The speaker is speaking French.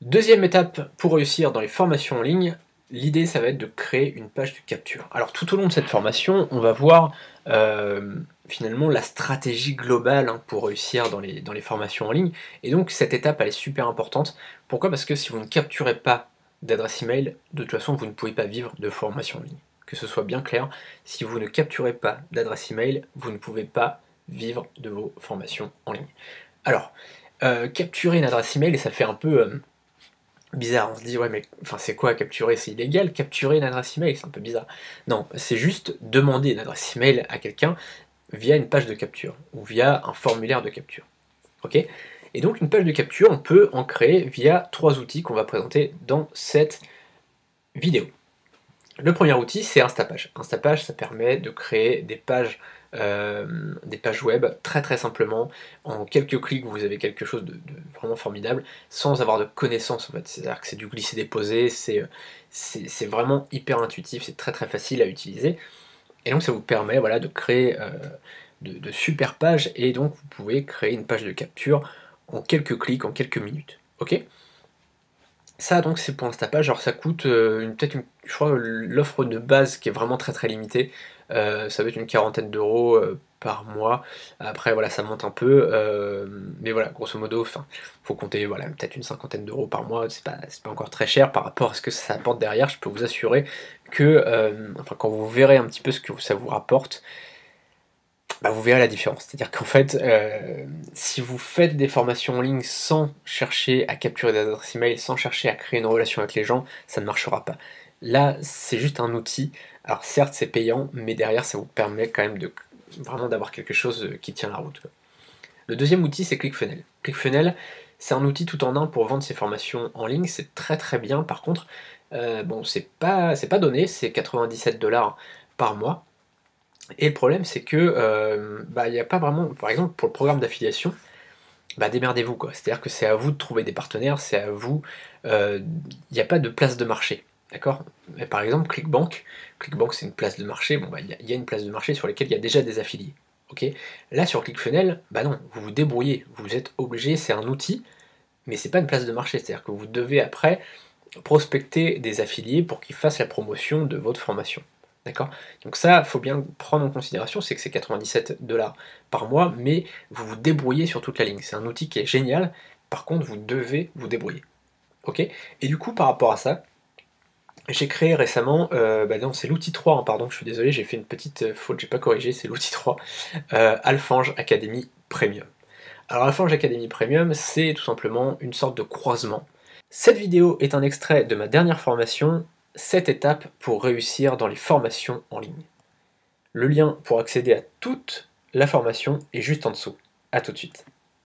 Deuxième étape pour réussir dans les formations en ligne, l'idée ça va être de créer une page de capture. Alors tout au long de cette formation, on va voir finalement la stratégie globale pour réussir dans les formations en ligne. Et donc cette étape elle est super importante. Pourquoi? Parce que si vous ne capturez pas d'adresse email, de toute façon vous ne pouvez pas vivre de formation en ligne. Que ce soit bien clair, si vous ne capturez pas d'adresse email, vous ne pouvez pas vivre de vos formations en ligne. Alors, capturer une adresse email, et ça fait un peu bizarre, on se dit ouais mais enfin c'est quoi capturer? C'est illégal, capturer une adresse email, c'est un peu bizarre. Non, c'est juste demander une adresse email à quelqu'un via une page de capture ou via un formulaire de capture. Ok? Et donc une page de capture, on peut en créer via trois outils qu'on va présenter dans cette vidéo. Le premier outil, c'est Instapage. Instapage, ça permet de créer des pages web très très simplement. En quelques clics, vous avez quelque chose de vraiment formidable, sans avoir de connaissances en fait. C'est-à-dire que c'est du glisser-déposer, c'est vraiment hyper intuitif, c'est très très facile à utiliser. Et donc ça vous permet voilà, de créer de super pages, et donc vous pouvez créer une page de capture en quelques clics, en quelques minutes. Ok? Ça donc c'est pour Instapage, alors ça coûte je crois l'offre de base qui est vraiment très très limitée, ça va être une quarantaine d'euros par mois. Après voilà ça monte un peu, mais voilà grosso modo, enfin faut compter voilà peut-être une cinquantaine d'euros par mois, c'est pas encore très cher par rapport à ce que ça apporte derrière. Je peux vous assurer que enfin quand vous verrez un petit peu ce que ça vous rapporte, bah, vous verrez la différence. C'est-à-dire qu'en fait, si vous faites des formations en ligne sans chercher à capturer des adresses email, sans chercher à créer une relation avec les gens, ça ne marchera pas. Là, c'est juste un outil. Alors certes, c'est payant, mais derrière, ça vous permet quand même de vraiment d'avoir quelque chose qui tient la route, quoi. Le deuxième outil, c'est ClickFunnels. ClickFunnels, c'est un outil tout en un pour vendre ses formations en ligne. C'est très très bien. Par contre, bon, c'est pas donné, c'est 97 $ par mois. Et le problème, c'est que bah, il n'y a pas vraiment, par exemple, pour le programme d'affiliation, bah, démerdez-vous quoi. C'est-à-dire que c'est à vous de trouver des partenaires, c'est à vous. Il n'y a pas de place de marché, d'accord? Mais par exemple, ClickBank, ClickBank c'est une place de marché. Bon, bah, il y a une place de marché sur laquelle il y a déjà des affiliés. Ok? Là, sur ClickFunnels, bah non, vous vous débrouillez, vous êtes obligé, c'est un outil, mais c'est pas une place de marché. C'est-à-dire que vous devez après prospecter des affiliés pour qu'ils fassent la promotion de votre formation. D'accord? Donc ça, il faut bien prendre en considération, c'est que c'est 97 $ par mois, mais vous vous débrouillez sur toute la ligne. C'est un outil qui est génial, par contre, vous devez vous débrouiller. Ok? Et du coup, par rapport à ça, j'ai créé récemment, bah non, c'est l'outil 3, hein, pardon, je suis désolé, j'ai fait une petite faute, j'ai pas corrigé, c'est l'outil 3, Alphonge Academy Premium. Alors Alphonge Academy Premium, c'est tout simplement une sorte de croisement. Cette vidéo est un extrait de ma dernière formation, 7 étapes pour réussir dans les formations en ligne. Le lien pour accéder à toute la formation est juste en dessous. A tout de suite.